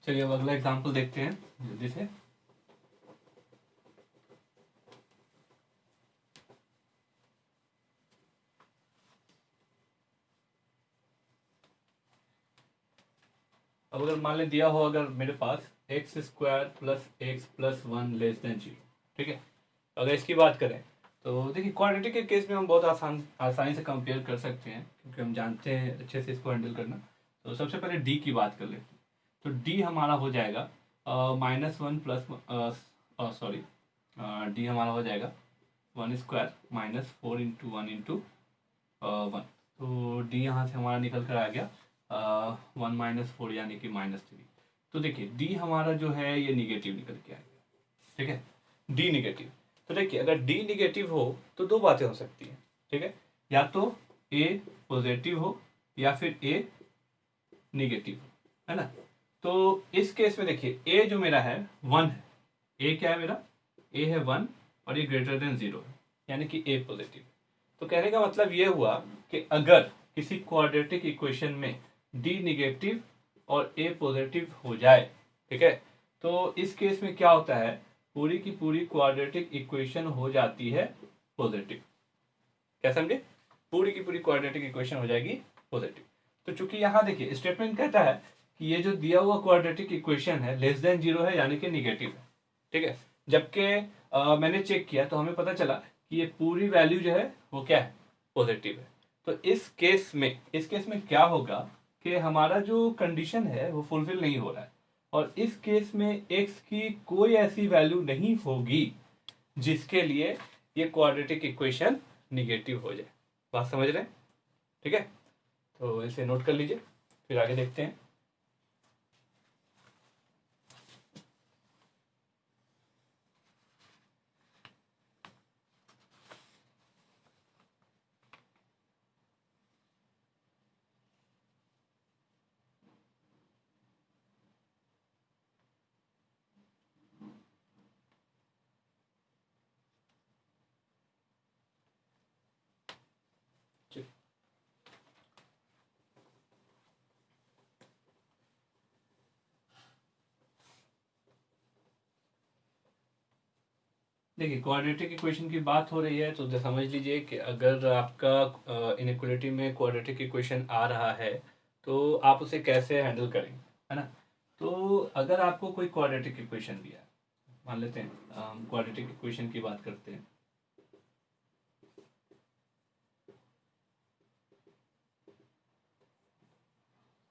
चलिए अब अगला एग्जांपल देखते हैं जल्दी से। अब अगर मान लें दिया हो अगर मेरे पास x square plus x plus one less than zero, ठीक है। अगर इसकी बात करें तो देखिए क्वाड्रेटिक के केस में हम बहुत आसानी से कंपेयर कर सकते हैं, क्योंकि हम जानते हैं अच्छे से इसको हैंडल करना। तो सबसे पहले डी की बात कर लेते हैं। तो डी हमारा हो जाएगा -1 प्लस सॉरी डी हमारा हो जाएगा 1² -4 × 1 × 1। तो डी यहाँ से हमारा निकल कर आ गया 1 - 4 यानी कि -3। तो देखिए डी हमारा जो है ये निगेटिव निकल के आ गया, ठीक है। D negative. तो देखिए अगर डी निगेटिव हो तो दो बातें हो सकती हैं, ठीक है। या तो ए पॉजिटिव हो या फिर ए निगेटिव हो, है ना। तो इस केस में देखिए ए जो मेरा है 1 है। ए क्या है मेरा? ए है 1 और ये ग्रेटर देन 0 है, यानी कि ए पॉजिटिव। तो कहने का मतलब ये हुआ कि अगर किसी क्वाड्रेटिक इक्वेशन में डी निगेटिव और ए पॉजिटिव हो जाए, ठीक है, तो इस केस में क्या होता है, पूरी की पूरी क्वाड्रेटिक इक्वेशन हो जाती है पॉजिटिव। क्या समझे? पूरी की पूरी क्वाड्रेटिक इक्वेशन हो जाएगी पॉजिटिव। तो चूंकि यहां देखिए स्टेटमेंट कहता है कि ये जो दिया हुआ क्वाड्रेटिक इक्वेशन है लेस देन 0 है, यानी कि निगेटिव है, ठीक है। जबकि मैंने चेक किया तो हमें पता चला कि ये पूरी वैल्यू जो है वो क्या है, पॉजिटिव है। तो इस केस में क्या होगा कि हमारा जो कंडीशन है वो फुलफिल नहीं हो रहा है, और इस केस में x की कोई ऐसी वैल्यू नहीं होगी जिसके लिए ये क्वाड्रेटिक इक्वेशन निगेटिव हो जाए। बात समझ रहे हैं? ठीक है, तो इसे नोट कर लीजिए, फिर आगे देखते हैं। देखिए क्वाड्रेटिक इक्वेशन की बात हो रही है तो समझ लीजिए कि अगर आपका इनइक्वालिटी में क्वाड्रेटिक इक्वेशन आ रहा है तो आप उसे कैसे हैंडल करेंगे, है ना। तो अगर आपको कोई क्वाड्रेटिक इक्वेशन दिया है, मान लेते हैं क्वाड्रेटिक इक्वेशन की बात करते हैं,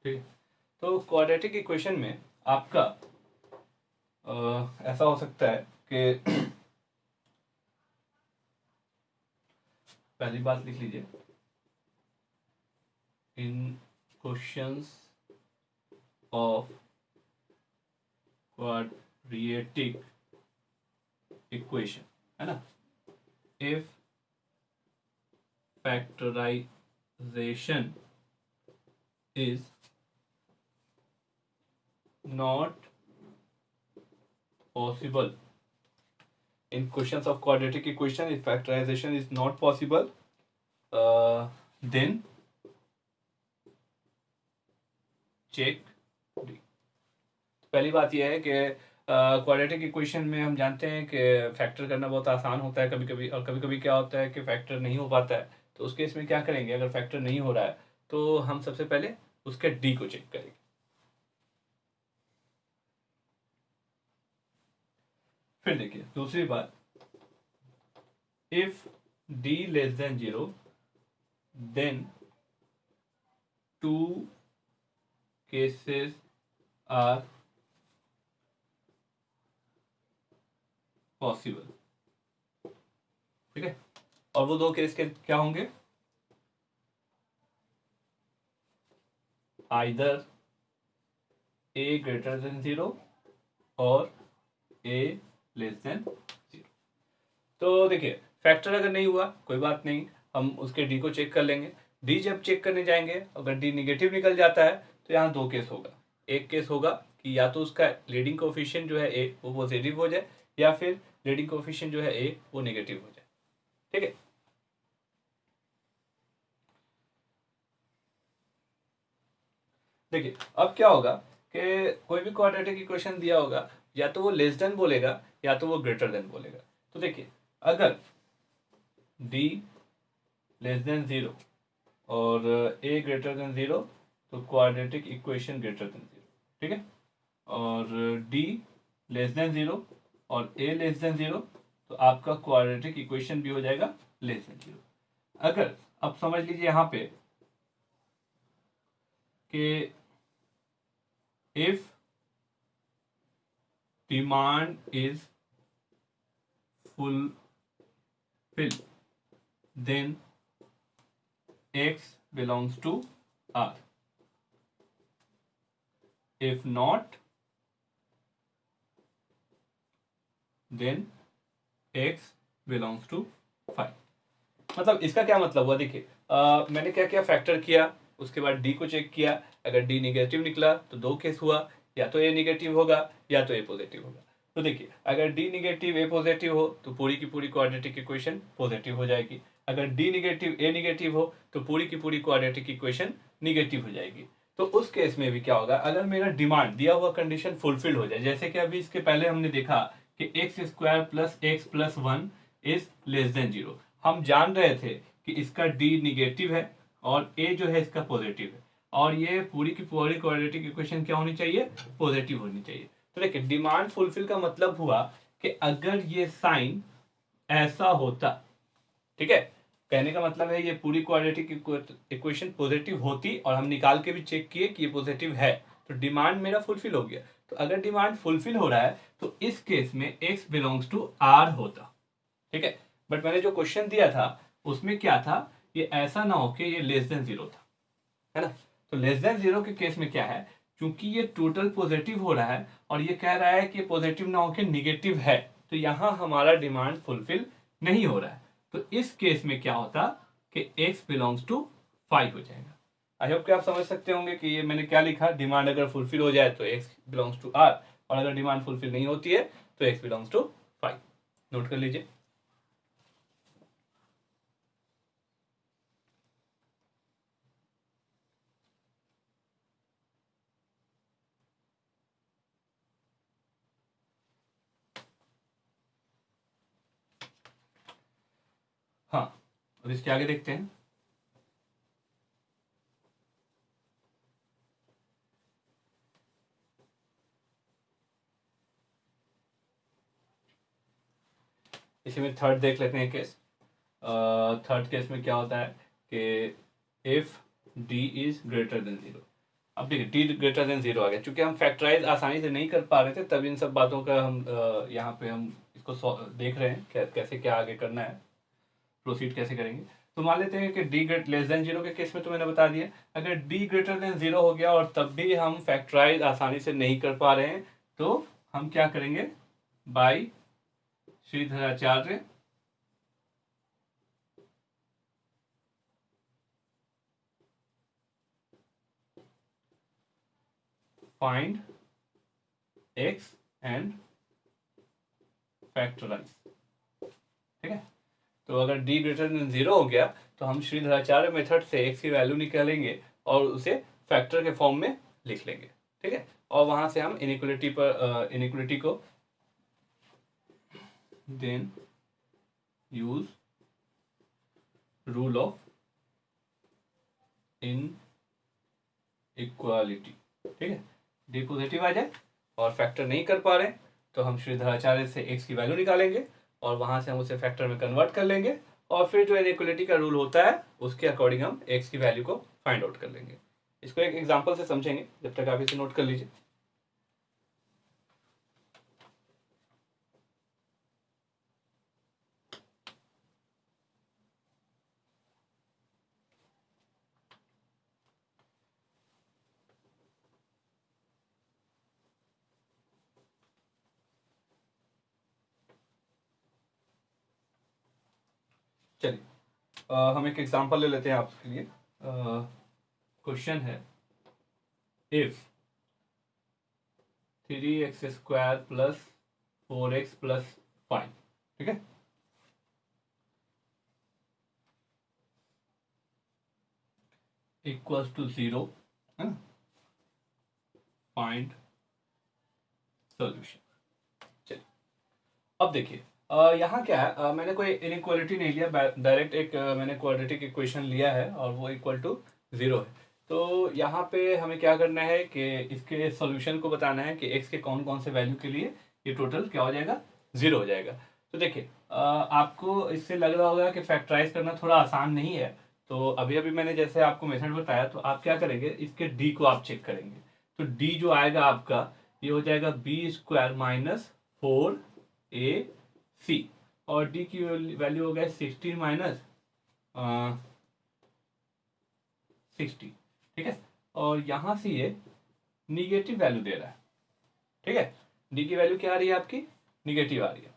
ठीक है। तो क्वाड्रेटिक इक्वेशन में आपका ऐसा हो सकता है कि पहली बात लिख लीजिए, इन क्वेश्चंस ऑफ क्वाड्रेटिक इक्वेशन, है ना, if factorization is not possible, in questions of quadratic equation if factorization is not possible, then check D। पहली बात यह है कि क्वाड्रेटिक इक्वेशन में हम जानते हैं कि फैक्टर करना बहुत आसान होता है कभी कभी, और कभी कभी क्या होता है कि फैक्टर नहीं हो पाता है। तो उस केस में क्या करेंगे, अगर फैक्टर नहीं हो रहा है तो हम सबसे पहले उसके डी को चेक करेंगे। फिर देखिए दूसरी बात, if D less than 0 then two cases are possible, ठीक है। और वो दो केस के क्या होंगे, आइदर ए ग्रेटर देन 0 और ए लेस देन 0। तो देखिए फैक्टर अगर नहीं हुआ कोई बात नहीं, हम उसके डी को चेक कर लेंगे। डी जब चेक करने जाएंगे अगर डी निगेटिव निकल जाता है तो यहाँ दो केस होगा। एक केस होगा कि या तो उसका लीडिंग कोफिशिएंट जो है ए वो पॉजिटिव हो जाए, या फिर लीडिंग कोफिशिएंट जो है ए वो नेगेटिव हो जाए, ठीक है। देखिए अब क्या होगा कि कोई भी क्वाड्रेटिक इक्वेशन दिया होगा या तो वो लेस देन बोलेगा या तो वो ग्रेटर देन बोलेगा। तो देखिए अगर d लेस देन 0 और a ग्रेटर देन 0 तो क्वाड्रेटिक इक्वेशन ग्रेटर देन 0, ठीक है। और d लेस देन 0 और a लेस देन 0 तो आपका क्वाड्रेटिक इक्वेशन भी हो जाएगा लेस देन 0। अगर अब समझ लीजिए यहाँ पे कि if demand is fulfilled then x belongs to R, if not then x belongs to 5। मतलब इसका क्या मतलब हुआ, देखिए मैंने क्या क्या फैक्टर किया, उसके बाद डी को चेक किया, अगर डी निगेटिव निकला तो दो केस हुआ, या तो ए निगेटिव होगा या तो ए पॉजिटिव होगा। तो देखिए अगर डी निगेटिव ए पॉजिटिव हो तो पूरी की पूरी क्वाड्रेटिक इक्वेशन पॉजिटिव हो जाएगी, अगर डी निगेटिव ए निगेटिव हो तो पूरी की पूरी क्वाड्रेटिक इक्वेशन निगेटिव हो जाएगी। तो उस केस में भी क्या होगा, अगर मेरा डिमांड दिया हुआ कंडीशन फुलफिल हो जाए, जैसे कि अभी इसके पहले हमने देखा कि x square plus x plus 1 is less than 0, हम जान रहे थे कि इसका d निगेटिव है और a जो है इसका पॉजिटिव है, और ये पूरी की पूरी क्वाड्रेटिक इक्वेशन क्या होनी चाहिए, पॉजिटिव होनी चाहिए। तो देखिए डिमांड फुलफिल का मतलब हुआ कि अगर ये साइन ऐसा होता, ठीक है, कहने का मतलब है ये पूरी क्वाड्रेटिक इक्वेशन पॉजिटिव होती और हम निकाल के भी चेक किए कि ये पॉजिटिव है, तो डिमांड मेरा फुलफिल हो गया। तो अगर डिमांड फुलफिल हो रहा है तो इस केस में x बिलोंग्स टू r होता, ठीक है। बट मैंने जो क्वेश्चन दिया था उसमें क्या था, ये ऐसा ना हो कि ये लेस देन 0 था, है ना। तो लेस देन 0 के केस में क्या है, क्योंकि ये टोटल पॉजिटिव हो रहा है और ये कह रहा है कि पॉजिटिव ना होकर निगेटिव है, तो यहां हमारा डिमांड फुलफिल नहीं हो रहा है। तो इस केस में क्या होता कि x बिलोंग्स टू 5 हो जाएगा। आई होप कि आप समझ सकते होंगे कि ये मैंने क्या लिखा, डिमांड अगर फुलफिल हो जाए तो x बिलोंग्स टू r, और अगर डिमांड फुलफिल नहीं होती है तो x बिलोंग्स टू 5। नोट कर लीजिए। हाँ, अब इसके आगे देखते हैं। इसी में थर्ड देख लेते हैं केस। थर्ड केस में क्या होता है कि if D is greater than 0। अब देखिए डी ग्रेटर देन 0 आ गया, चूंकि हम फैक्टराइज आसानी से नहीं कर पा रहे थे तब इन सब बातों का हम यहाँ पे हम इसको देख रहे हैं कैसे क्या आगे करना है, प्रोसीड कैसे करेंगे। तो मान लेते हैं कि डी ग्रेट लेस देन 0 के केस में तो मैंने बता दिया, अगर डी ग्रेटर देन 0 हो गया और तब भी हम फैक्टराइज आसानी से नहीं कर पा रहे हैं तो हम क्या करेंगे, by Sridharacharya find x and factorise, ठीक है। तो अगर d ग्रेटर देन 0 हो गया तो हम श्रीधराचार्य मेथड से x की वैल्यू निकालेंगे और उसे फैक्टर के फॉर्म में लिख लेंगे, ठीक है। और वहां से हम इनइक्वलिटी पर इनइक्वलिटी को then use rule of inequality, ठीक है। डी पॉजिटिव आ जाए और फैक्टर नहीं कर पा रहे तो हम श्रीधराचार्य से x की वैल्यू निकालेंगे और वहां से हम उसे फैक्टर में कन्वर्ट कर लेंगे और फिर जो इनइक्वलिटी का रूल होता है उसके अकॉर्डिंग हम x की वैल्यू को फाइंड आउट कर लेंगे। इसको एक एग्जांपल से समझेंगे, जब तक आप इसे नोट कर लीजिए। चलिए हम एक एग्जांपल ले लेते हैं आपके लिए। क्वेश्चन है if 3x² plus 4x plus 5, ठीक है, इक्वल्स टू 0, है ना। Find solution. चलिए अब देखिए यहाँ क्या है, मैंने कोई इनइक्वालिटी नहीं लिया, डायरेक्ट एक मैंने क्वाड्रेटिक इक्वेशन लिया है और वो इक्वल टू 0 है। तो यहाँ पे हमें क्या करना है कि इसके सॉल्यूशन को बताना है कि x के कौन कौन से वैल्यू के लिए ये टोटल क्या हो जाएगा, 0 हो जाएगा। तो देखिए आपको इससे लग रहा होगा कि फैक्टराइज करना थोड़ा आसान नहीं है। तो अभी अभी मैंने जैसे आपको मेथड बताया, तो आप क्या करेंगे, इसके डी को आप चेक करेंगे। तो डी जो आएगा आपका, ये हो जाएगा b² माइनस 4ac, और डी की वैल्यू हो गया 16 माइनस 60। ठीक है, और यहां से ये निगेटिव वैल्यू दे रहा है। ठीक है, डी की वैल्यू क्या आ रही है आपकी, निगेटिव आ रही है।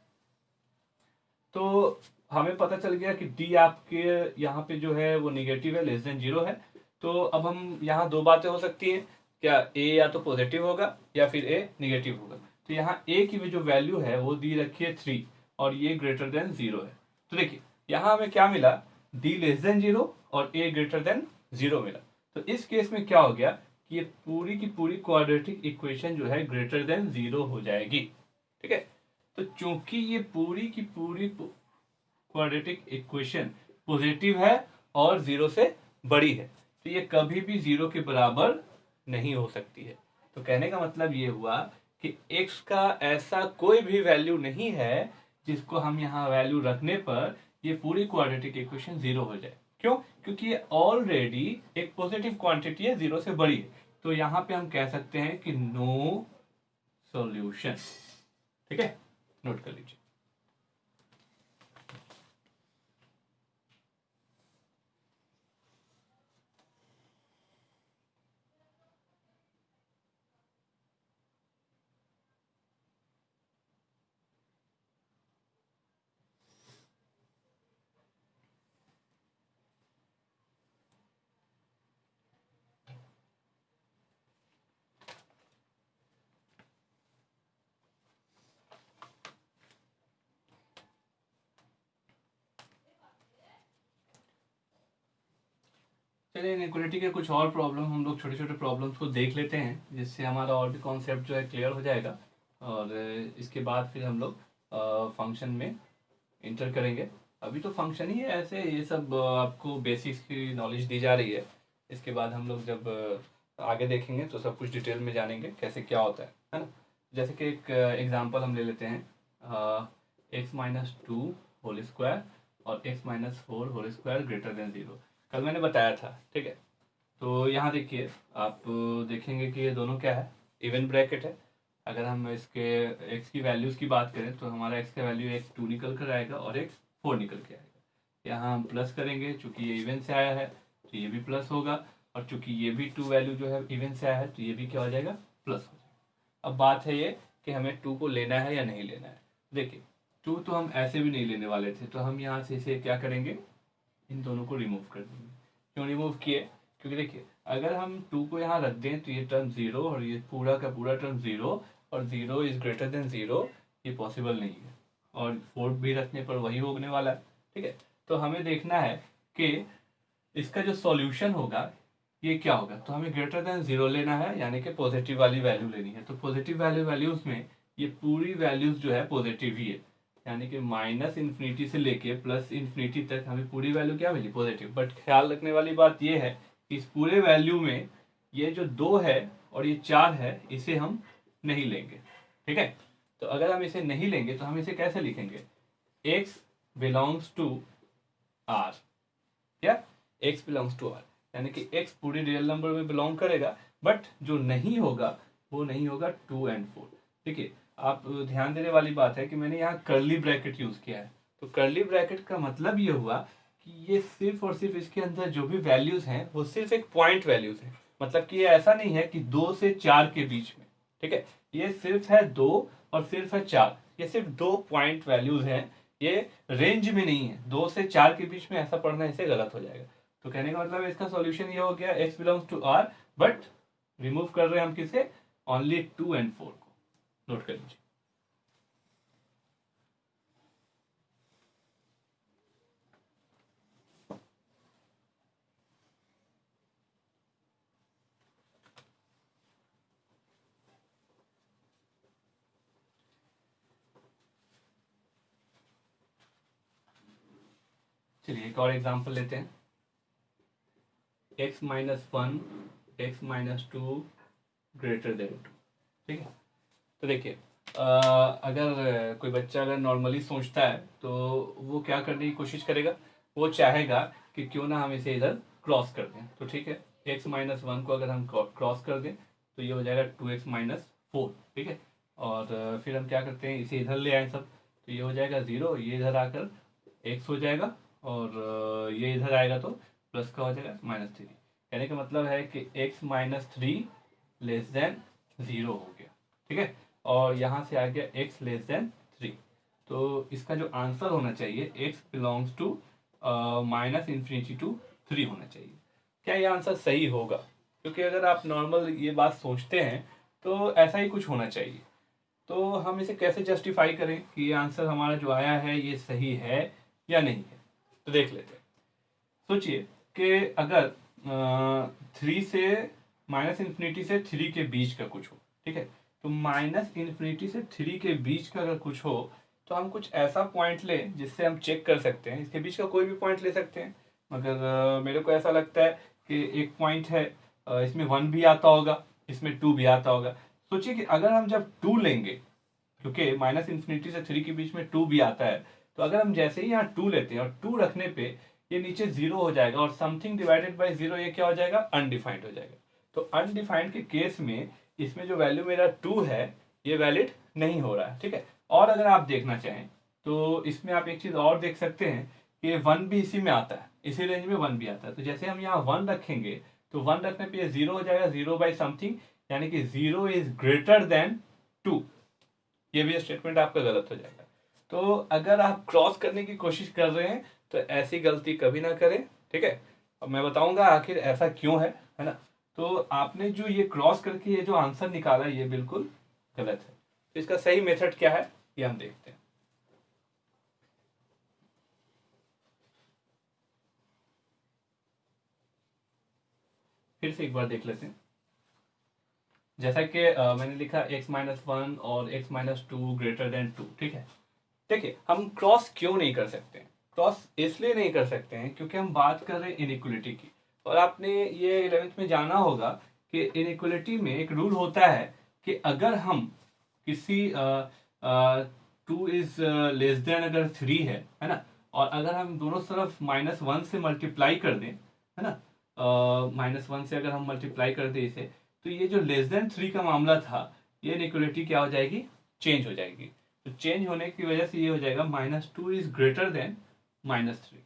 तो हमें पता चल गया कि डी आपके यहाँ पे जो है वो निगेटिव है, लेस देन 0 है। तो अब हम यहाँ दो बातें हो सकती है, क्या ए या तो पॉजिटिव होगा या फिर ए निगेटिव होगा। तो यहाँ ए की जो वैल्यू है वो दी रखी है 3 और ये ग्रेटर देन 0 है। तो देखिए यहाँ हमें क्या मिला, डी लेस देन 0 और ए ग्रेटर देन 0 मिला। तो इस केस में क्या हो गया कि ये पूरी की पूरी क्वाड्रेटिक इक्वेशन जो है ग्रेटर देन 0 हो जाएगी। ठीक है, तो चूंकि ये पूरी की पूरी क्वाड्रेटिक इक्वेशन पॉजिटिव है और 0 से बड़ी है, तो ये कभी भी 0 के बराबर नहीं हो सकती है। तो कहने का मतलब ये हुआ कि x का ऐसा कोई भी वैल्यू नहीं है जिसको हम यहाँ वैल्यू रखने पर ये पूरी क्वाड्रेटिक इक्वेशन 0 हो जाए। क्यों, क्योंकि ये ऑलरेडी एक पॉजिटिव क्वांटिटी है, 0 से बड़ी है। तो यहाँ पे हम कह सकते हैं कि नो सॉल्यूशन। ठीक है, नोट कर लीजिए। चलिए इनइक्वालिटी के कुछ और प्रॉब्लम हम लोग छोटे छोटे प्रॉब्लम्स को देख लेते हैं, जिससे हमारा और भी कॉन्सेप्ट जो है क्लियर हो जाएगा। और इसके बाद फिर हम लोग फंक्शन में इंटर करेंगे। अभी तो फंक्शन ही है, ऐसे ये सब आपको बेसिक्स की नॉलेज दी जा रही है। इसके बाद हम लोग जब आगे देखेंगे तो सब कुछ डिटेल में जानेंगे कैसे क्या होता है ना। जैसे कि एक एग्जांपल हम ले लेते हैं, x-2 होल स्क्वायर और x-4 whole square greater than 0। कल मैंने बताया था। ठीक है, तो यहाँ देखिए आप देखेंगे कि ये दोनों क्या है, इवन ब्रैकेट है। अगर हम इसके x की वैल्यूज की बात करें तो हमारा x का वैल्यू x2 निकल कर आएगा और x4 निकल के आएगा। यहाँ हम प्लस करेंगे, चूंकि ये इवन से आया है तो ये भी प्लस होगा, और चूंकि ये भी 2 वैल्यू जो है इवन से आया है तो ये भी क्या हो जाएगा, प्लस हो जाएगा। अब बात है ये कि हमें 2 को लेना है या नहीं लेना है। देखिए 2 तो हम ऐसे भी नहीं लेने वाले थे, तो हम यहाँ से इसे क्या करेंगे, इन दोनों को रिमूव कर देंगे। क्यों रिमूव किए, क्योंकि देखिए अगर हम 2 को यहाँ रख दें तो ये टर्म 0 और ये पूरा का पूरा टर्म 0, और 0 इज ग्रेटर देन 0, ये पॉसिबल नहीं है। और 4 भी रखने पर वही होने वाला है। ठीक है, तो हमें देखना है कि इसका जो सॉल्यूशन होगा ये क्या होगा। तो हमें ग्रेटर देन 0 लेना है, यानी कि पॉजिटिव वाली वैल्यू लेनी है। तो पॉजिटिव वैल्यूज में ये पूरी वैल्यूज जो है पॉजिटिव ही है, यानी कि माइनस इन्फिनिटी से लेके प्लस इन्फिनिटी तक हमें पूरी वैल्यू क्या मिली, पॉजिटिव। बट ख्याल रखने वाली बात ये है कि इस पूरे वैल्यू में ये जो 2 है और ये 4 है, इसे हम नहीं लेंगे। ठीक है, तो अगर हम इसे नहीं लेंगे तो हम इसे कैसे लिखेंगे, x बिलोंग्स टू r, या x बिलोंग्स टू r, यानी कि x पूरी रियल नंबर में बिलोंग करेगा, बट जो नहीं होगा वो नहीं होगा 2 और 4। देखिए आप ध्यान देने वाली बात है कि मैंने यहाँ कर्ली ब्रैकेट यूज किया है। तो कर्ली ब्रैकेट का मतलब ये हुआ कि ये सिर्फ और सिर्फ इसके अंदर जो भी वैल्यूज हैं वो सिर्फ एक पॉइंट वैल्यूज है। मतलब कि ये ऐसा नहीं है कि 2 से 4 के बीच में। ठीक है, ये सिर्फ है 2 और सिर्फ है 4, ये सिर्फ 2 पॉइंट वैल्यूज हैं। ये रेंज में नहीं है, 2 से 4 के बीच में ऐसा पढ़ना इसे गलत हो जाएगा। तो कहने का मतलब इसका सॉल्यूशन ये हो गया, x belongs to r, but remove कर रहे हैं हम किसे, ओनली 2 और 4 को। नोट कर लीजिए। चलिए एक और एग्जांपल लेते हैं, x minus one x minus two greater than two. ठीक है, तो देखिए अगर कोई बच्चा अगर नॉर्मली सोचता है तो वो क्या करने की कोशिश करेगा, वो चाहेगा कि क्यों ना हम इसे इधर क्रॉस कर दें। तो ठीक है, x माइनस वन को अगर हम क्रॉस कर दें तो ये हो जाएगा 2x माइनस फोर। ठीक है, और फिर हम क्या करते हैं, इसे इधर ले आए सब, तो ये हो जाएगा 0, ये इधर आकर x हो जाएगा, और ये इधर आएगा तो प्लस का हो जाएगा -3। कहने का मतलब है कि x minus three less than 0 हो गया। ठीक है, और यहाँ से आ गया x लेस देन 3। तो इसका जो आंसर होना चाहिए x बिलोंग्स टू -∞ टू 3 होना चाहिए। क्या ये आंसर सही होगा? क्योंकि अगर आप नॉर्मल ये बात सोचते हैं तो ऐसा ही कुछ होना चाहिए। तो हम इसे कैसे जस्टिफाई करें कि ये आंसर हमारा जो आया है ये सही है या नहीं है? तो देख लेते हैं। सोचिए कि अगर 3 से -∞ से 3 के बीच का कुछ हो। ठीक है, तो -∞ से 3 के बीच का अगर कुछ हो तो हम कुछ ऐसा पॉइंट लें जिससे हम चेक कर सकते हैं। इसके बीच का कोई भी पॉइंट ले सकते हैं, मगर मेरे को ऐसा लगता है कि एक पॉइंट है, इसमें 1 भी आता होगा, इसमें 2 भी आता होगा। सोचिए कि अगर हम जब 2 लेंगे, क्योंकि -∞ से 3 के बीच में 2 भी आता है, तो अगर हम जैसे ही यहाँ 2 लेते हैं और 2 रखने पे ये नीचे 0 हो जाएगा, और समथिंग डिवाइडेड बाय 0 ये क्या हो जाएगा, अनडिफाइंड हो जाएगा। तो अनडिफाइंड के केस में इसमें जो वैल्यू मेरा 2 है ये वैलिड नहीं हो रहा है। ठीक है, और अगर आप देखना चाहें तो इसमें आप एक चीज और देख सकते हैं कि 1 भी इसी में आता है, इसी रेंज में 1 भी आता है। तो जैसे हम यहाँ 1 रखेंगे तो 1 रखने पे ये 0 हो जाएगा, 0 बाई समथिंग, यानी कि 0 इज ग्रेटर देन 2। ये भी स्टेटमेंट आपका गलत हो जाएगा। तो अगर आप क्रॉस करने की कोशिश कर रहे हैं तो ऐसी गलती कभी ना करें। ठीक है, अब मैं बताऊंगा आखिर ऐसा क्यों है ना। तो आपने जो ये क्रॉस करके ये जो आंसर निकाला ये बिल्कुल गलत है। तो इसका सही मेथड क्या है ये हम देखते हैं। फिर से एक बार देख लेते हैं। जैसा कि मैंने लिखा x माइनस वन और x minus two greater then 2। ठीक है, देखिए हम क्रॉस क्यों नहीं कर सकते? क्रॉस इसलिए नहीं कर सकते हैं क्योंकि हम बात कर रहे हैं इनइक्वलिटी की। और आपने ये 11th में जाना होगा कि इनइक्वलिटी में एक रूल होता है कि अगर हम किसी 2 इज लेस देन अगर 3 है ना, और अगर हम दोनों तरफ -1 से मल्टीप्लाई कर दें, है ना, -1 से अगर हम मल्टीप्लाई कर दें इसे, तो ये जो लेस देन 3 का मामला था ये इनइक्वलिटी क्या हो जाएगी, चेंज हो जाएगी। तो चेंज होने की वजह से ये हो जाएगा -2 इज ग्रेटर देन -3,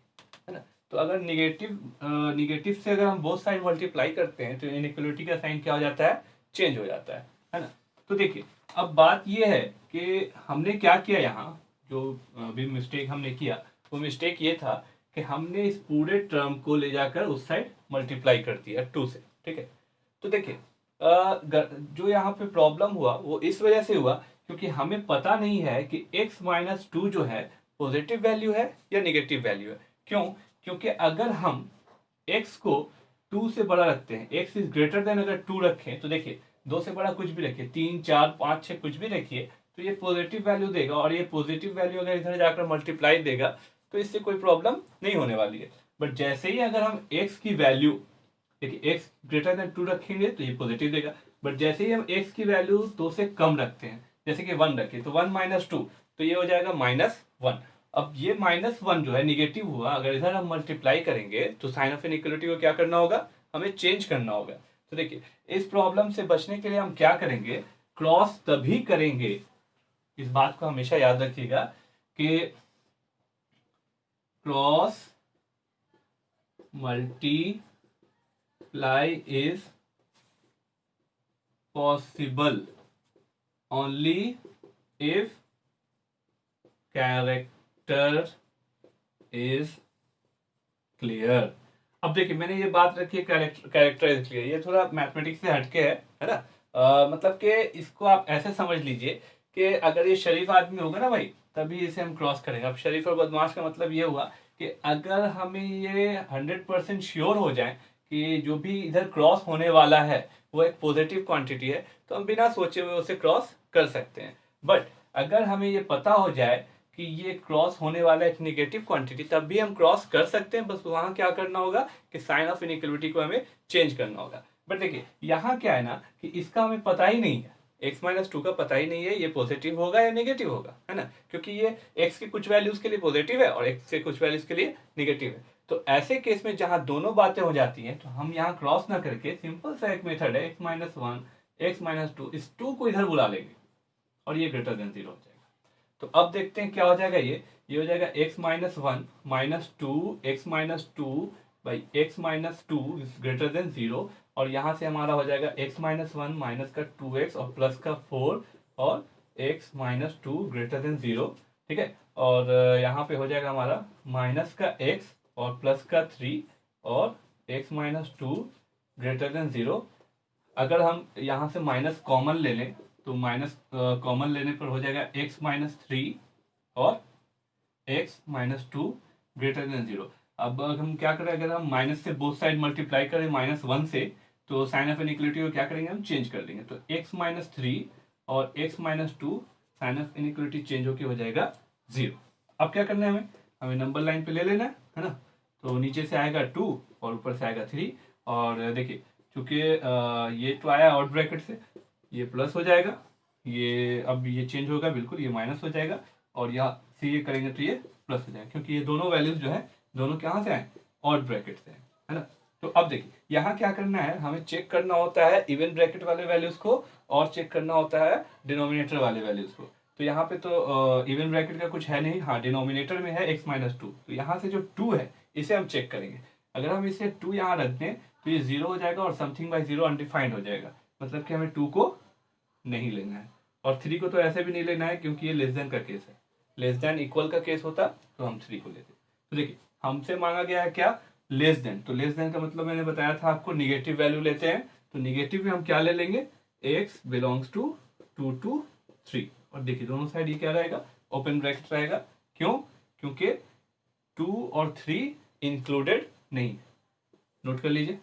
है ना। तो अगर निगेटिव से अगर हम बोथ साइड मल्टीप्लाई करते हैं तो इनइक्वलिटी का साइन क्या हो जाता है, चेंज हो जाता है ना। तो देखिए अब बात ये है कि हमने क्या किया यहाँ, जो भी मिस्टेक हमने किया वो मिस्टेक ये था कि हमने इस पूरे टर्म को ले जाकर उस साइड मल्टीप्लाई कर दिया 2 से। ठीक है, तो देखिए जो यहाँ पे प्रॉब्लम हुआ वो इस वजह से हुआ क्योंकि हमें पता नहीं है कि x माइनस टू जो है पॉजिटिव वैल्यू है या निगेटिव वैल्यू है। क्यों? क्योंकि अगर हम x को 2 से बड़ा रखते हैं, x इज ग्रेटर देन अगर 2 रखें, तो देखिए 2 से बड़ा कुछ भी रखिए, 3 4 5 6 कुछ भी रखिए, तो ये पॉजिटिव वैल्यू देगा, और ये पॉजिटिव वैल्यू अगर इधर जाकर मल्टीप्लाई देगा तो इससे कोई प्रॉब्लम नहीं होने वाली है। बट जैसे ही अगर हम x की वैल्यू, देखिए x ग्रेटर देन 2 रखेंगे तो ये पॉजिटिव देगा, बट जैसे ही हम x की वैल्यू 2 से कम रखते हैं, जैसे कि 1 रखें, तो 1 माइनस 2, तो ये हो जाएगा -1। अब ये -1 जो है निगेटिव हुआ, अगर इधर हम मल्टीप्लाई करेंगे तो साइन ऑफ इनइक्वलिटी को क्या करना होगा, हमें चेंज करना होगा। तो देखिए इस प्रॉब्लम से बचने के लिए हम क्या करेंगे, क्रॉस तभी करेंगे, इस बात को हमेशा याद रखिएगा कि cross multiply is possible only if character is clear। अब देखिए मैंने ये बात रखी है कैरेक्टर इज क्लियर, ये थोड़ा मैथमेटिक्स से हटके है ना। मतलब कि इसको आप ऐसे समझ लीजिए कि अगर ये शरीफ आदमी होगा ना भाई, तभी इसे हम क्रॉस करेंगे। अब शरीफ और बदमाश का मतलब ये हुआ कि अगर हमें ये 100% श्योर हो जाए कि जो भी इधर क्रॉस होने वाला है वो एक पॉजिटिव क्वांटिटी है, तो हम बिना सोचे हुए उसे क्रॉस कर सकते हैं। बट अगर हमें ये पता हो जाए कि कि ये क्रॉस होने वाला है एक निगेटिव क्वांटिटी, तब भी हम क्रॉस कर सकते हैं, बस वहां क्या करना होगा कि साइन ऑफ इनइक्वलिटी को हमें चेंज करना होगा। बट देखिए यहाँ क्या है ना कि इसका हमें पता ही नहीं है, x-2 का पता ही नहीं है ये पॉजिटिव होगा या नेगेटिव होगा, है ना, क्योंकि ये x के कुछ वैल्यूज के लिए पॉजिटिव है और x के कुछ वैल्यूज के लिए नेगेटिव है। तो ऐसे केस में जहां दोनों बातें हो जाती हैं तो हम यहाँ क्रॉस ना करके सिंपल सा एक मेथड है x-1 x-2, इस 2 को इधर बुला लेंगे और ये ग्रेटर देन 0 हो जाएगा। तो अब देखते हैं क्या हो जाएगा, ये हो जाएगा x-1 -2 x-2 by x-2 is greater than 0, और यहां से हमारा हो जाएगा x-1 माइनस का 2x और प्लस का 4 और x-2 ग्रेटर देन 0, ठीक है। और यहाँ पे हो जाएगा हमारा माइनस का x और प्लस का 3 और x-2 ग्रेटर देन 0। अगर हम यहाँ से माइनस कॉमन ले लें तो माइनस कॉमन लेने पर हो जाएगा x-3 और x-2 ग्रेटर देन 0। अब हम क्या करें, अगर हम माइनस से बोथ साइड मल्टीप्लाई करें -1 से, तो साइन ऑफ इनइक्वलिटी को क्या करेंगे, हम चेंज कर देंगे। तो x-3 और x-2 sign of inequality change होकर हो जाएगा 0। अब क्या करना है, हमें नंबर लाइन पे ले लेना है ना। तो नीचे से आएगा 2 और ऊपर से आएगा 3, और देखिए चूंकि ये तो आया आउट ब्रैकेट से, ये प्लस हो जाएगा, ये अब ये चेंज होगा बिल्कुल, ये माइनस हो जाएगा, और यहाँ से ये करेंगे तो ये प्लस हो जाएगा, क्योंकि ये दोनों वैल्यूज जो है दोनों कहाँ से आए, आउट ब्रैकेट से है ना। तो अब देखिए यहाँ क्या करना है, हमें चेक करना होता है इवन ब्रैकेट वाले वैल्यूज को और चेक करना होता है डिनोमिनेटर वाले वैल्यूज को। तो यहाँ पे तो इवन ब्रैकेट का कुछ है नहीं, हाँ डिनोमिनेटर में है x-2, तो यहाँ से जो 2 है इसे हम चेक करेंगे। अगर हम इसे 2 यहाँ रख दें तो ये 0 हो जाएगा और समथिंग बाई 0 अनडिफाइंड हो जाएगा, मतलब कि हमें 2 को नहीं लेना है और 3 को तो ऐसे भी नहीं लेना है क्योंकि ये लेस देन का केस है। लेस देन इक्वल का केस होता तो हम 3 को लेते। तो देखिए हमसे मांगा गया है क्या, लेस देन। तो लेस देन का मतलब मैंने बताया था आपको निगेटिव वैल्यू लेते हैं, तो निगेटिव में हम क्या ले लेंगे, x बिलोंग्स टू 2 to 3, और देखिए दोनों साइड ये क्या रहेगा, ओपन ब्रैकेट रहेगा। क्यों, क्योंकि 2 और 3 इंक्लूडेड नहीं। नोट कर लीजिए।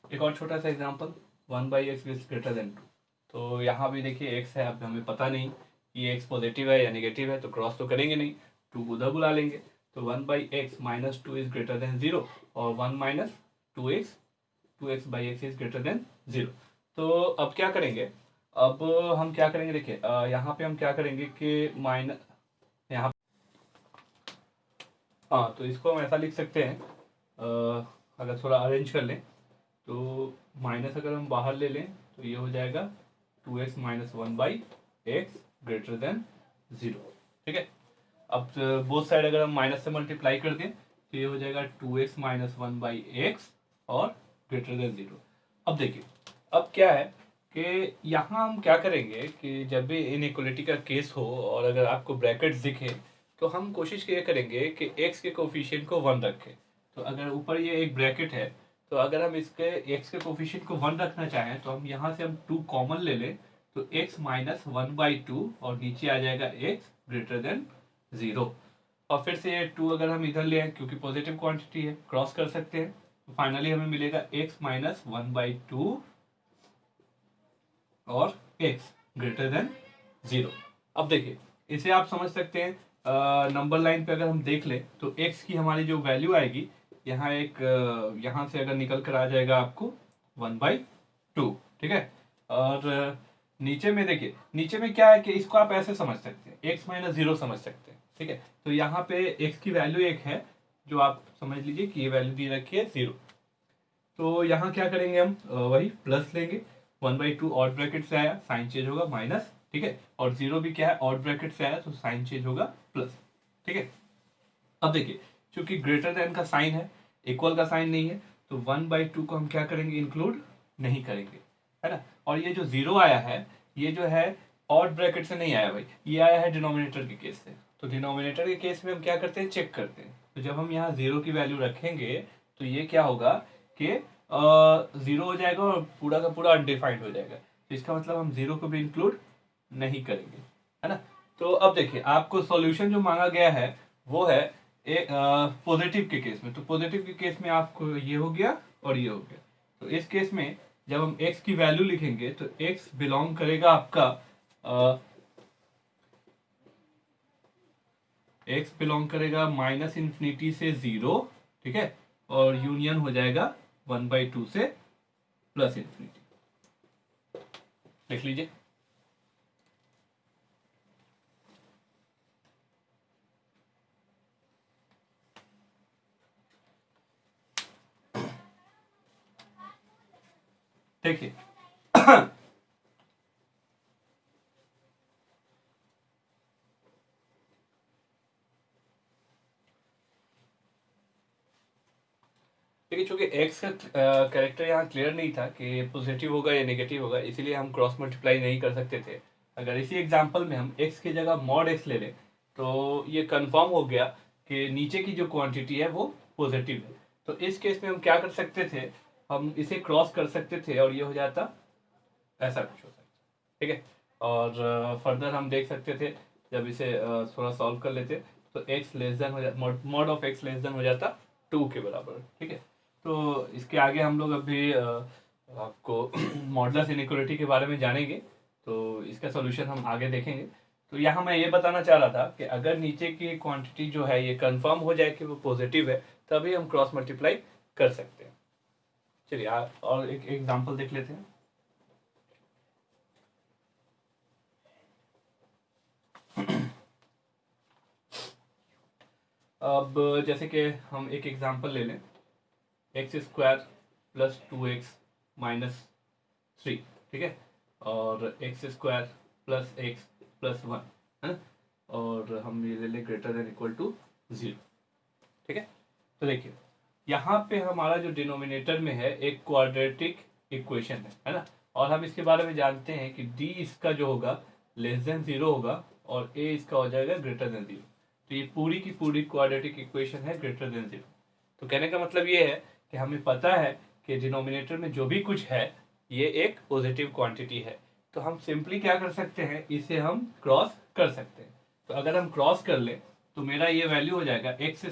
एक और छोटा सा example, 1/x is greater than 2। तो यहाँ भी देखिए x है, अब हमें पता नहीं कि x पॉजिटिव है या नेगेटिव है, तो क्रॉस तो करेंगे नहीं, 2 उधर बुला लेंगे। तो 1/x minus 2 is greater than 0 और 1 minus 2x is greater than 0। तो अब क्या करेंगे, अब हम क्या करेंगे, देखिए यहाँ पे हम क्या करेंगे कि माइनस यहाँ, हाँ तो इसको हम ऐसा लिख सकते हैं, अगर थोड़ा अरेंज कर लें तो माइनस अगर हम बाहर ले लें तो ये हो जाएगा 2x minus 1/x greater than 0, ठीक है। अब बोथ साइड अगर हम माइनस से मल्टीप्लाई कर दें तो ये हो जाएगा 2x माइनस 1/x और ग्रेटर देन 0। अब देखिए अब क्या है कि यहाँ हम क्या करेंगे कि जब भी इनइक्वलिटी का केस हो और अगर आपको ब्रैकेट्स दिखे तो हम कोशिश ये करेंगे कि x के कोफिशिएंट को 1 रखें। तो अगर ऊपर ये एक ब्रैकेट है तो अगर हम इसके x के कोफिशिएंट को 1 रखना चाहें तो हम यहाँ से हम 2 कॉमन ले लें, तो x माइनस 1/2 और नीचे आ जाएगा x ग्रेटर देन 0। और फिर से ये 2 अगर हम इधर ले आए क्योंकि पॉजिटिव क्वांटिटी है क्रॉस कर सकते हैं, तो फाइनली हमें मिलेगा x माइनस 1/2 और x ग्रेटर देन 0। अब देखिए इसे आप समझ सकते हैं, नंबर लाइन पे अगर हम देख लें तो x की हमारी जो वैल्यू आएगी यहाँ एक यहाँ से अगर निकल कर आ जाएगा आपको 1/2, ठीक है। और नीचे में देखिए, नीचे में क्या है कि इसको आप ऐसे समझ सकते हैं x माइनस 0 समझ सकते हैं, ठीक है। तो यहाँ पे x की वैल्यू 1 है, जो आप समझ लीजिए कि ये वैल्यू दी रखी है 0। तो यहाँ क्या करेंगे हम, वही प्लस लेंगे, 1/2 ऑड ब्रैकेट से आया साइन चेंज होगा माइनस, ठीक है, और 0 भी क्या है ऑड ब्रैकेट से आया तो साइन चेंज होगा प्लस, ठीक है। अब देखिए क्योंकि ग्रेटर देन का साइन है, इक्वल का साइन नहीं है, तो 1/2 को हम क्या करेंगे, इंक्लूड नहीं करेंगे, है ना। और ये जो 0 आया है ये जो है ऑड ब्रैकेट से नहीं आया भाई, ये आया है डिनोमिनेटर के केस से। तो डिनोमिनेटर के केस में हम क्या करते हैं, चेक करते हैं। तो जब हम यहाँ 0 की वैल्यू रखेंगे तो ये क्या होगा कि 0 हो जाएगा और पूरा का पूरा अनडिफाइंड हो जाएगा। तो इसका मतलब हम 0 को भी इंक्लूड नहीं करेंगे, है ना। तो अब देखिए आपको सॉल्यूशन जो मांगा गया है वो है एक पॉजिटिव के केस में। तो पॉजिटिव के केस में आपको ये हो गया और ये हो गया। तो इस केस में जब हम x की वैल्यू लिखेंगे तो x बिलोंग करेगा आपका x बिलोंग करेगा -∞ से 0, ठीक है, और यूनियन हो जाएगा 1/2 से +∞। लिख लीजिए। देखिए देखिए चूंकि x का कैरेक्टर यहाँ क्लियर नहीं था कि पॉजिटिव होगा या नेगेटिव होगा, इसीलिए हम क्रॉस मल्टीप्लाई नहीं कर सकते थे। अगर इसी एग्जांपल में हम x की जगह मॉड x ले लें तो ये कंफर्म हो गया कि नीचे की जो क्वांटिटी है वो पॉजिटिव है। तो इस केस में हम क्या कर सकते थे, हम इसे क्रॉस कर सकते थे और ये हो जाता ऐसा कुछ हो सकता, ठीक है। और फर्दर हम देख सकते थे जब इसे थोड़ा सॉल्व कर लेते तो x लेस देन हो जाता, mod of x less than हो जाता 2 के बराबर, ठीक है। तो इसके आगे हम लोग अभी आपको मॉडुलस इनइक्वालिटी के बारे में जानेंगे, तो इसका सॉल्यूशन हम आगे देखेंगे। तो यहाँ मैं ये बताना चाह रहा था कि अगर नीचे की क्वांटिटी जो है ये कंफर्म हो जाए कि वो पॉजिटिव है तभी हम क्रॉस मल्टीप्लाई कर सकते हैं। चलिए और एक एग्जांपल देख लेते हैं। अब जैसे कि हम एक एग्जांपल ले लें, x² + 2x - 3, ठीक है, और x² + x + 1, है ना, और हम ये ले लें ग्रेटर देन इक्वल टू 0, ठीक है। तो देखिए यहाँ पे हमारा जो डिनोमिनेटर में है एक क्वाड्रेटिक इक्वेशन है ना, और हम इसके बारे में जानते हैं कि d इसका जो होगा लेस देन 0 होगा और a इसका हो जाएगा ग्रेटर देन 0। तो ये पूरी की पूरी क्वाड्रेटिक इक्वेशन है ग्रेटर देन 0। तो कहने का मतलब ये है कि हमें पता है कि डिनोमिनेटर में जो भी कुछ है ये एक पॉजिटिव क्वांटिटी है। तो हम सिंपली क्या कर सकते हैं, इसे हम क्रॉस कर सकते हैं। तो अगर हम क्रॉस कर लें तो मेरा ये वैल्यू हो जाएगा x²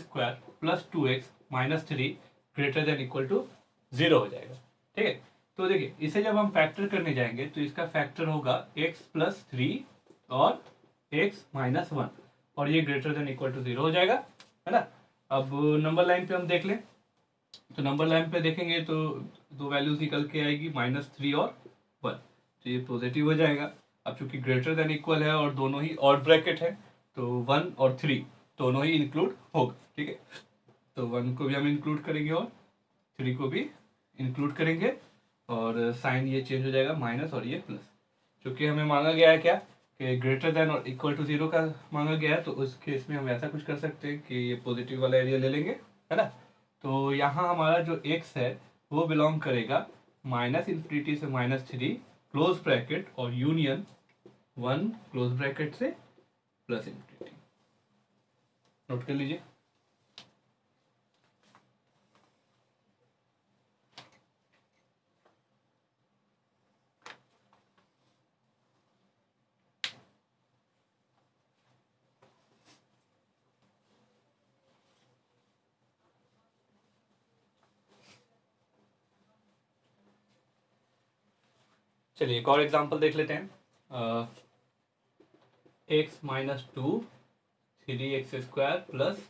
+ 2x - 3 greater than equal to 0 हो जाएगा, ठीक है। तो देखिए इसे जब हम फैक्टर करने जाएंगे तो इसका फैक्टर होगा x + 3 और x - 1 और ये ग्रेटर देन इक्वल टू 0 हो जाएगा, है ना। अब नंबर लाइन पे हम देख लें तो नंबर लाइन पे देखेंगे तो दो वैल्यूज निकल के आएगी -3 और 1, तो ये पॉजिटिव हो जाएगा। अब चूंकि ग्रेटर देन इक्वल है और दोनों ही ऑड ब्रैकेट है तो 1 और 3 दोनों ही इंक्लूड होगा, ठीक है। तो 1 को भी हम इंक्लूड करेंगे और 3 को भी इंक्लूड करेंगे और साइन ये चेंज हो जाएगा माइनस और ये प्लस। चूंकि हमें मांगा गया है क्या कि ग्रेटर देन और इक्वल टू 0 का मांगा गया है, तो उस केस में हम ऐसा कुछ कर सकते हैं कि ये पॉजिटिव वाला एरिया ले लेंगे, है ना। तो यहाँ हमारा जो x है वो बिलोंग करेगा -∞ से -3 क्लोज ब्रैकेट और यूनियन 1 क्लोज ब्रैकेट से +∞। नोट कर लीजिए। चलिए एक और एग्जांपल देख लेते हैं। x - 2 3x² +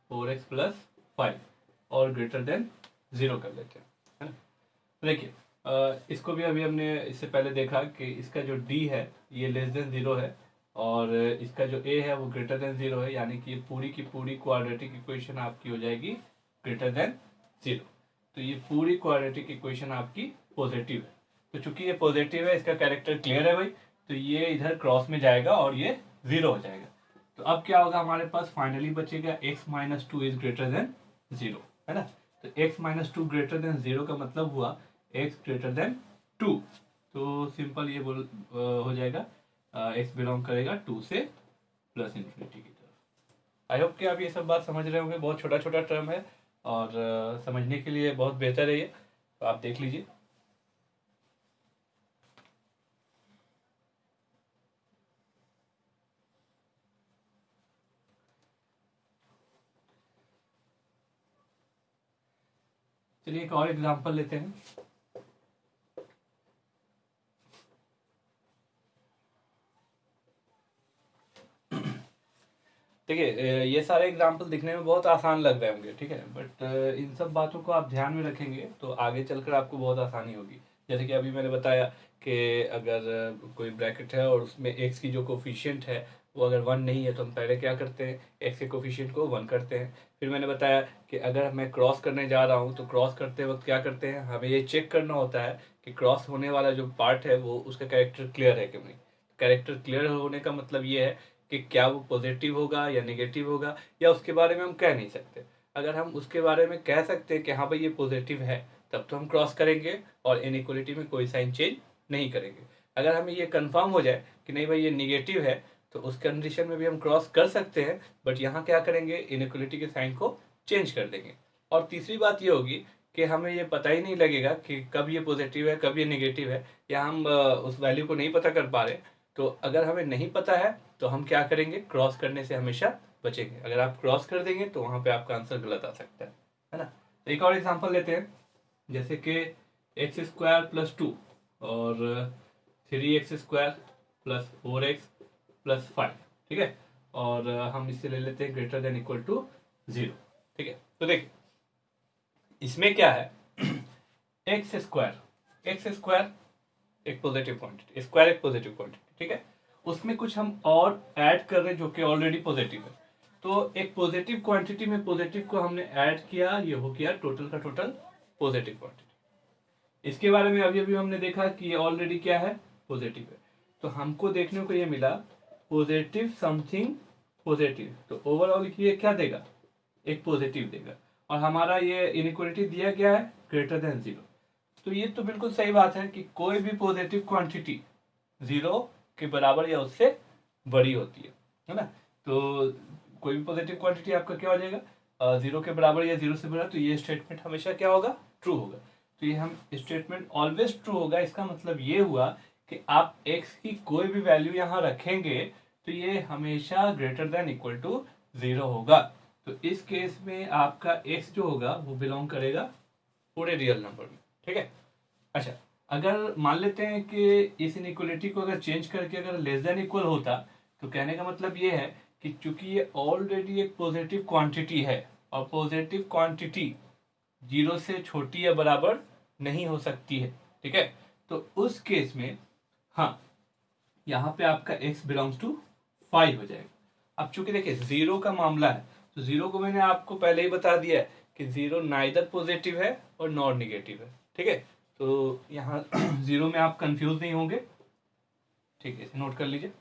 4x + 5 और ग्रेटर देन 0 कर लेते हैं, है ना। तो देखिए इसको भी अभी हमने इससे पहले देखा कि इसका जो d है ये लेस देन 0 है और इसका जो a है वो ग्रेटर देन 0 है, यानी कि ये पूरी की पूरी क्वाड्रेटिक इक्वेशन आपकी हो जाएगी ग्रेटर देन 0। तो ये पूरी क्वाड्रेटिक इक्वेशन आपकी पॉजिटिव है। तो चूंकि ये पॉजिटिव है इसका कैरेक्टर क्लियर है भाई, तो ये इधर क्रॉस में जाएगा और ये 0 हो जाएगा। तो अब क्या होगा हमारे पास फाइनली बचेगा x - 2 इज ग्रेटर देन 0, है ना। तो x - 2 ग्रेटर देन 0 का मतलब हुआ x ग्रेटर देन 2। तो सिंपल ये हो जाएगा x बिलोंग करेगा 2 से +∞ की तरफ। आई होप कि आप ये सब बात समझ रहे होंगे। बहुत छोटा छोटा टर्म है और समझने के लिए बहुत बेहतर है ये, तो आप देख लीजिए। चलिए एक और एग्जांपल लेते हैं। देखिए ये सारे एग्जाम्पल दिखने में बहुत आसान लग रहे होंगे, ठीक है, बट इन सब बातों को आप ध्यान में रखेंगे तो आगे चलकर आपको बहुत आसानी होगी। जैसे कि अभी मैंने बताया कि अगर कोई ब्रैकेट है और उसमें एक्स की जो कोफिशिएंट है वो अगर 1 नहीं है तो हम पहले क्या करते हैं, एक्स के कोफिशिएंट को 1 करते हैं। फिर मैंने बताया कि अगर मैं क्रॉस करने जा रहा हूँ तो क्रॉस करते वक्त क्या करते हैं, हमें ये चेक करना होता है कि क्रॉस होने वाला जो पार्ट है वो उसका कैरेक्टर क्लियर है कि नहीं। कैरेक्टर क्लियर होने का मतलब ये है कि क्या वो पॉजिटिव होगा या नेगेटिव होगा, या उसके बारे में हम कह नहीं सकते। अगर हम उसके बारे में कह सकते हैं कि हाँ भाई ये पॉजिटिव है, तब तो हम क्रॉस करेंगे और इनइक्वलिटी में कोई साइन चेंज नहीं करेंगे। अगर हमें ये कंफर्म हो जाए कि नहीं भाई ये निगेटिव है, तो उस कंडीशन में भी हम क्रॉस कर सकते हैं, बट यहाँ क्या करेंगे, इनइक्वलिटी के साइन को चेंज कर देंगे। और तीसरी बात ये होगी कि हमें ये पता ही नहीं लगेगा कि कब ये पॉजिटिव है कब ये नेगेटिव है, या हम उस वैल्यू को नहीं पता कर पा रहे। तो अगर हमें नहीं पता है तो हम क्या करेंगे, क्रॉस करने से हमेशा बचेंगे। अगर आप क्रॉस कर देंगे तो वहां पे आपका आंसर गलत आ सकता है ना। तो एक और एग्जांपल लेते हैं, जैसे कि एक्स स्क्वायर प्लस 2 और 3x² प्लस 4x प्लस 5, ठीक है, और हम इससे ले लेते हैं ग्रेटर देन इक्वल टू 0, ठीक है। तो देखिए इसमें क्या है, एक्स स्क्वायर एक पॉजिटिव क्वांटिटी, स्क्वायर एक पॉजिटिव क्वांटिटी, ठीक है, उसमें कुछ हम और ऐड कर रहे हैं जो कि ऑलरेडी पॉजिटिव है। तो एक पॉजिटिव क्वांटिटी में पॉजिटिव को हमने ऐड किया, ये हो गया टोटल का टोटल पॉजिटिव क्वांटिटी। इसके बारे में अभी अभी हमने देखा कि ये ऑलरेडी क्या है, पॉजिटिव है। तो हमको देखने को ये मिला पॉजिटिव समथिंग पॉजिटिव, तो ओवरऑल ये क्या देगा, एक पॉजिटिव देगा। और हमारा ये इनइक्वालिटी दिया गया है ग्रेटर देन 0। तो ये तो बिल्कुल सही बात है कि कोई भी पॉजिटिव क्वांटिटी 0 के बराबर या उससे बड़ी होती है ना। तो कोई भी पॉजिटिव क्वांटिटी आपका क्या हो जाएगा, 0 के बराबर या 0 से बड़ा, तो ये स्टेटमेंट हमेशा क्या होगा, ट्रू होगा। तो ये हम स्टेटमेंट ऑलवेज ट्रू होगा, इसका मतलब ये हुआ कि आप x की कोई भी वैल्यू यहाँ रखेंगे तो ये हमेशा ग्रेटर देन इक्वल टू 0 होगा। तो इस केस में आपका x जो होगा वो बिलोंग करेगा पूरे रियल नंबर में, ठीक है। अच्छा, अगर मान लेते हैं कि इस इनइक्वलिटी को अगर चेंज करके अगर लेस देन इक्वल होता, तो कहने का मतलब ये है कि चूंकि ये ऑलरेडी एक पॉजिटिव क्वांटिटी है और पॉजिटिव क्वांटिटी 0 से छोटी या बराबर नहीं हो सकती है, ठीक है। तो उस केस में हाँ, यहाँ पे आपका x बिलोंग्स टू 5 हो जाएगा। अब चूंकि देखिए 0 का मामला है, तो 0 को मैंने आपको पहले ही बता दिया है कि 0 नाइदर पॉजिटिव है और नॉट निगेटिव है, ठीक है। तो यहाँ 0 में आप कंफ्यूज नहीं होंगे, ठीक है, इसे नोट कर लीजिए।